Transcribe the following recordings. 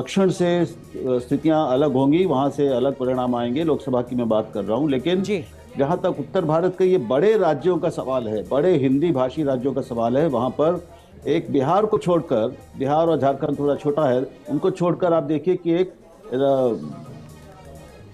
दक्षिण से स्थितियां अलग होंगी, वहां से अलग परिणाम आएंगे। लोकसभा की मैं बात कर रहा हूं, लेकिन जी। जहां तक उत्तर भारत के ये बड़े राज्यों का सवाल है, बड़े हिंदी भाषी राज्यों का सवाल है, वहां पर एक बिहार को छोड़कर, बिहार और झारखंड थोड़ा छोटा है, उनको छोड़कर आप देखिए कि एक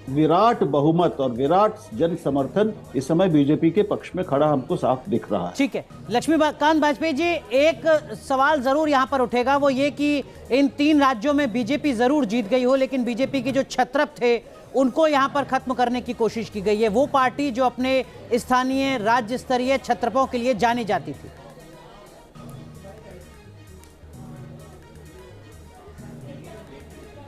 विराट बहुमत और विराट जन समर्थन इस समय बीजेपी के पक्ष में खड़ा हमको साफ दिख रहा है। ठीक है, लक्ष्मीकांत वाजपेयी जी, एक सवाल जरूर यहां पर उठेगा, वो ये कि इन 3 राज्यों में बीजेपी जरूर जीत गई हो, लेकिन बीजेपी के जो छत्रप थे उनको यहां पर खत्म करने की कोशिश की गई है। वो पार्टी जो अपने स्थानीय राज्य स्तरीय छत्रपों के लिए जानी जाती थी।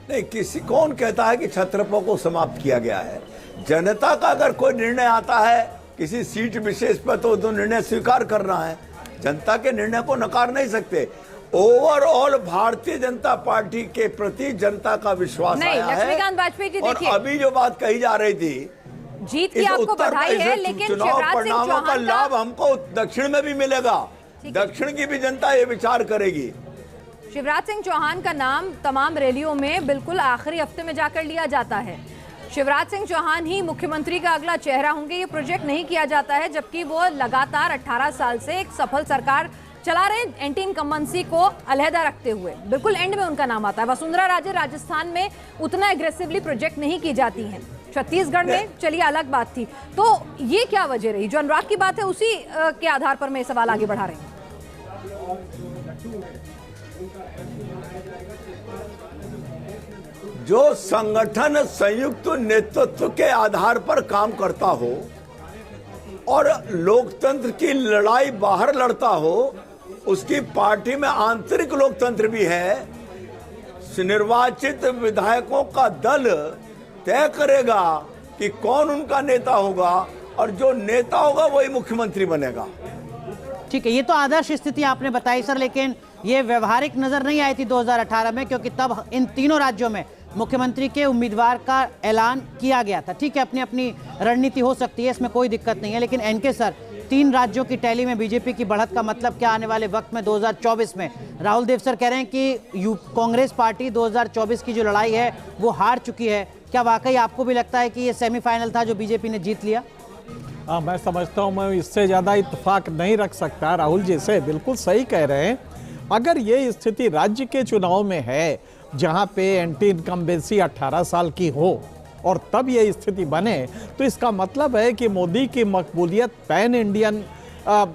नहीं, किसी कौन कहता है कि छत्रपों को समाप्त किया गया है? जनता का अगर कोई निर्णय आता है किसी सीट विशेष पर तो निर्णय स्वीकार करना है। जनता के निर्णय को नकार नहीं सकते। ओवरऑल भारतीय जनता पार्टी के प्रति जनता का विश्वास आया है। लक्ष्मीकांत वाजपेयी जी, और अभी जो बात कही जा रही थी, जीत की आपको बधाई है, लेकिन चुनाव परिणामों का लाभ हमको दक्षिण में भी मिलेगा। दक्षिण की भी जनता ये विचार करेगी। शिवराज सिंह चौहान का नाम तमाम रैलियों में बिल्कुल आखिरी हफ्ते में जाकर लिया जाता है। शिवराज सिंह चौहान ही मुख्यमंत्री का अगला चेहरा होंगे, ये प्रोजेक्ट नहीं किया जाता है, जबकि वो लगातार 18 साल से एक सफल सरकार चला रहे, एंटी इनकम्बेंसी को अलहदा रखते हुए। बिल्कुल एंड में उनका नाम आता है। वसुंधरा राजे राजस्थान में उतना एग्रेसिवली प्रोजेक्ट नहीं की जाती हैं। छत्तीसगढ़ में चलिए अलग बात थी। तो ये क्या वजह रही? जो अनुराग की बात है उसी के आधार पर मैं सवाल आगे बढ़ा रही हूँ। जो संगठन संयुक्त नेतृत्व के आधार पर काम करता हो और लोकतंत्र की लड़ाई बाहर लड़ता हो, उसकी पार्टी में आंतरिक लोकतंत्र भी है। निर्वाचित विधायकों का दल तय करेगा कि कौन उनका नेता होगा, और जो नेता होगा वही मुख्यमंत्री बनेगा। ठीक है, ये तो आदर्श स्थिति आपने बताई सर, लेकिन ये व्यवहारिक नजर नहीं आई थी 2018 में, क्योंकि तब इन तीनों राज्यों में मुख्यमंत्री के उम्मीदवार का ऐलान किया गया था। ठीक है, अपनी अपनी रणनीति हो सकती है, इसमें कोई दिक्कत नहीं है, लेकिन एनके सर, 3 राज्यों की टैली में बीजेपी की बढ़त का मतलब क्या आने वाले वक्त में 2024 में? राहुल देव सर कह रहे हैं कि कांग्रेस पार्टी 2024 की जो लड़ाई है वो हार चुकी है। क्या वाकई आपको भी लगता है कि ये सेमीफाइनल था जो बीजेपी ने जीत लिया? मैं समझता हूँ मैं इससे ज़्यादा इत्तेफाक नहीं रख सकता। राहुल जी से बिल्कुल सही कह रहे हैं। अगर ये स्थिति राज्य के चुनाव में है जहाँ पे एंटी इनकम्बेंसी 18 साल की हो और तब ये स्थिति बने, तो इसका मतलब है कि मोदी की मकबूलियत पैन इंडियन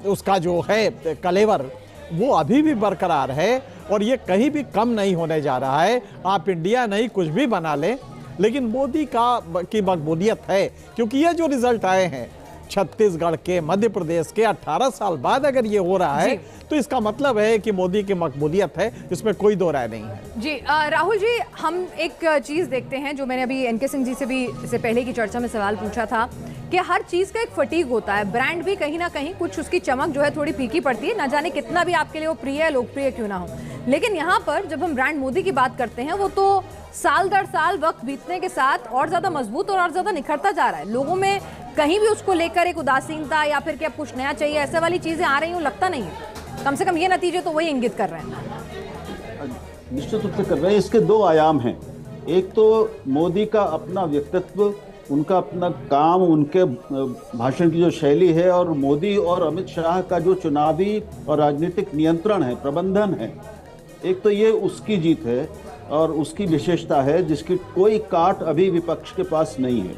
उसका जो है कलेवर वो अभी भी बरकरार है, और ये कहीं भी कम नहीं होने जा रहा है। आप इंडिया नहीं कुछ भी बना लें, लेकिन मोदी की मकबूलियत है, क्योंकि ये जो रिजल्ट आए हैं छत्तीसगढ़ के, मध्य प्रदेश के, 18 साल बाद अगर ये हो रहा है तो इसका मतलब है कि मोदी की मकबूलियत है, इसमें कोई दो राय नहीं है। जी राहुल जी, हम एक चीज देखते हैं जो मैंने अभी एनके सिंह जी से भी इससे पहले की चर्चा में सवाल पूछा था कि हर चीज का एक फटीग होता है। ब्रांड भी कहीं ना कहीं कुछ उसकी चमक जो है थोड़ी फीकी पड़ती है, ना जाने कितना भी आपके लिए वो प्रिय है, लोकप्रिय क्यों ना हो। लेकिन यहाँ पर जब हम ब्रांड मोदी की बात करते हैं, वो तो साल दर साल वक्त बीतने के साथ और ज्यादा मजबूत और ज्यादा निखरता जा रहा है। लोगों में कहीं भी उसको लेकर एक उदासीनता या फिर कि अब कुछ नया चाहिए, ऐसे वाली चीजें आ रही हूँ लगता नहीं है। कम से कम ये नतीजे तो वही इंगित कर रहे हैं। निश्चित रूप से कर रहे हैं। इसके 2 आयाम हैं। एक तो मोदी का अपना व्यक्तित्व, उनका अपना काम, उनके भाषण की जो शैली है, और मोदी और अमित शाह का जो चुनावी और राजनीतिक नियंत्रण है, प्रबंधन है। एक तो ये उसकी जीत है और उसकी विशेषता है, जिसकी कोई काट अभी विपक्ष के पास नहीं है।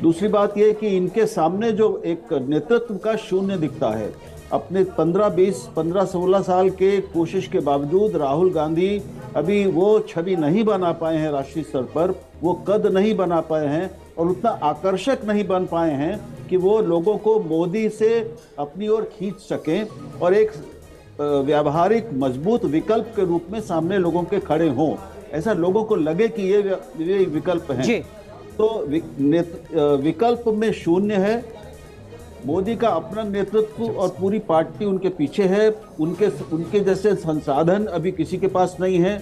दूसरी बात यह कि इनके सामने जो एक नेतृत्व का शून्य दिखता है। अपने 15-16 साल के कोशिश के बावजूद राहुल गांधी अभी वो छवि नहीं बना पाए हैं राष्ट्रीय स्तर पर, वो कद नहीं बना पाए हैं और उतना आकर्षक नहीं बन पाए हैं कि वो लोगों को मोदी से अपनी ओर खींच सकें और एक व्यावहारिक मजबूत विकल्प के रूप में सामने लोगों के खड़े हों। ऐसा लोगों को लगे कि ये विकल्प हैं। तो विकल्प में शून्य है। मोदी का अपना नेतृत्व और पूरी पार्टी उनके पीछे है। उनके जैसे संसाधन अभी किसी के पास नहीं है।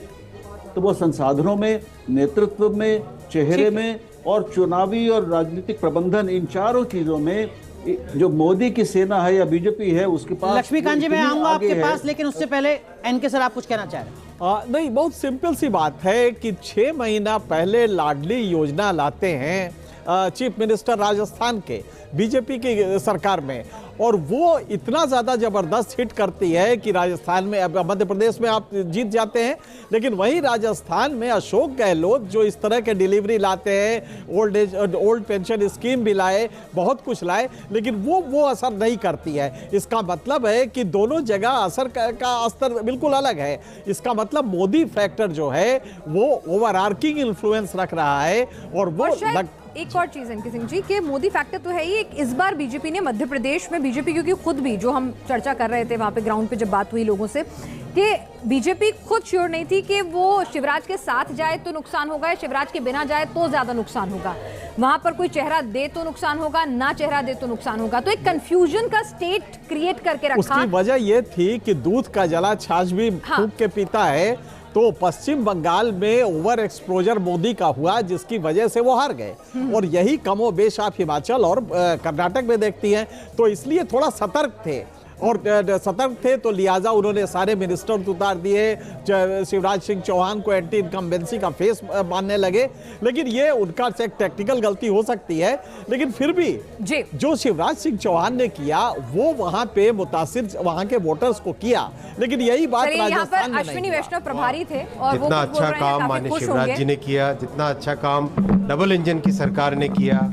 तो वो संसाधनों में, नेतृत्व में, चेहरे में और चुनावी और राजनीतिक प्रबंधन, इन चारों चीजों में जो मोदी की सेना है या बीजेपी है उसके पास। लक्ष्मीकांत जी, मैं आऊंगा आपके पास, लेकिन उससे पहले एनके सर आप कुछ कहना चाह रहे हैं? नहीं, बहुत सिंपल सी बात है कि 6 महीना पहले लाडली योजना लाते हैं चीफ मिनिस्टर राजस्थान के बीजेपी की सरकार में, और वो इतना ज़्यादा ज़बरदस्त हिट करती है कि राजस्थान में, अब मध्य प्रदेश में आप जीत जाते हैं, लेकिन वहीं राजस्थान में अशोक गहलोत जो इस तरह के डिलीवरी लाते हैं, ओल्ड पेंशन स्कीम भी लाए, बहुत कुछ लाए, लेकिन वो असर नहीं करती है। इसका मतलब है कि दोनों जगह असर का स्तर बिल्कुल अलग है। इसका मतलब मोदी फैक्टर जो है वो ओवरआर्किंग इन्फ्लुएंस रख रहा है, और वो एक और चीज एनके सिंह जी के मोदी फैक्टर तो है ही, एक इस बार बीजेपी ने मध्य प्रदेश में बीजेपी, क्योंकि खुद भी जो हम चर्चा कर रहे थे वहां पे ग्राउंड पे जब बात हुई लोगों से, कि बीजेपी खुद श्योर नहीं थी कि वो शिवराज के साथ जाए तो नुकसान होगा, शिवराज के बिना जाए तो ज्यादा नुकसान होगा, वहां पर कोई चेहरा दे तो नुकसान होगा, ना चेहरा दे तो नुकसान होगा। तो एक कंफ्यूजन का स्टेट क्रिएट करके रखा। उसकी वजह यह थी कि दूध का जला छाछ भी फूंक के पीता है। तो पश्चिम बंगाल में ओवर एक्सपोजर मोदी का हुआ, जिसकी वजह से वो हार गए, और यही कमोबेश आप हिमाचल और कर्नाटक में देखती हैं। तो इसलिए थोड़ा सतर्क थे, और सतर्क थे तो लिहाजा उन्होंने सारे मिनिस्टर उतार दिए, शिवराज सिंह चौहान को एंटी इनकम्बेंसी का फेस मानने लगे। लेकिन ये उनका एक टेक्निकल गलती हो सकती है, लेकिन फिर भी जो शिवराज सिंह चौहान ने किया वो वहां पे मुतासिर वहां के वोटर्स को किया, लेकिन यही बात राजस्थान में अश्विनी वैष्णव प्रभारी थे, और जितना अच्छा काम माननीय शिवराज जी ने किया, जितना अच्छा काम डबल इंजन की सरकार ने किया,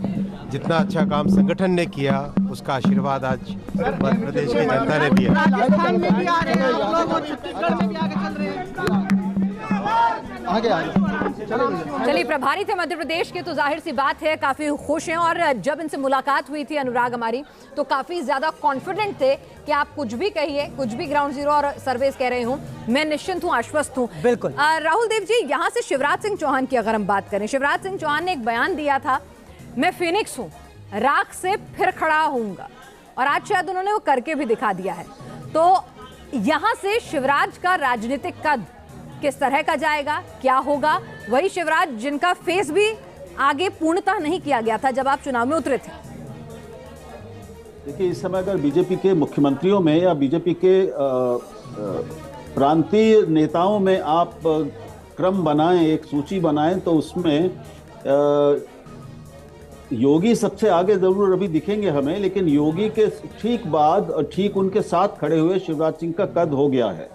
जितना अच्छा काम संगठन ने किया, उसका आशीर्वाद आज मध्य प्रदेश की जनता ने दिया। राजस्थान में भी आ रहे हैं लोग, और छत्तीसगढ़ में भी आगे चल रहे हैं। चलिए, प्रभारी थे मध्य प्रदेश के, तो जाहिर सी बात है काफी खुश हैं, और जब इनसे मुलाकात हुई थी अनुराग हमारी, तो काफी ज्यादा कॉन्फिडेंट थे कि आप कुछ भी कहिए, कुछ भी ग्राउंड जीरो और सर्वेस कह रहे हूं, मैं निश्चिंत हूं, आश्वस्त हूं। बिल्कुल। राहुल देव जी, यहां से शिवराज सिंह चौहान की अगर हम बात करें, शिवराज सिंह चौहान ने एक बयान दिया था, मैं फिनिक्स हूं, राख से फिर खड़ा होऊंगा, और आज शायद उन्होंने वो करके भी दिखा दिया है। तो यहां से शिवराज का राजनीतिक कद किस तरह का जाएगा, क्या होगा? वही शिवराज जिनका फेस भी आगे पूर्णतः नहीं किया गया था जब आप चुनाव में उतरे थे। देखिए, इस समय अगर बीजेपी के मुख्यमंत्रियों में या बीजेपी के प्रांतीय नेताओं में आप क्रम बनाएं, एक सूची बनाएं, तो उसमें योगी सबसे आगे जरूर अभी दिखेंगे हमें, लेकिन योगी के ठीक बाद और ठीक उनके साथ खड़े हुए शिवराज सिंह का कद हो गया है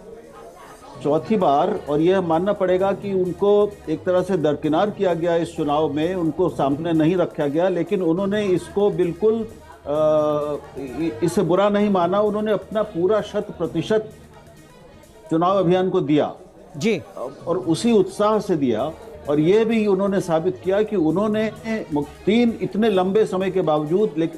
चौथी बार, और यह मानना पड़ेगा कि उनको एक तरह से दरकिनार किया गया इस चुनाव में, उनको सामने नहीं रखा गया, लेकिन उन्होंने इसको बिल्कुल इसे बुरा नहीं माना। उन्होंने अपना पूरा 100% चुनाव अभियान को दिया जी, और उसी उत्साह से दिया, और ये भी उन्होंने साबित किया कि उन्होंने 3 इतने लंबे समय के बावजूद, लेकिन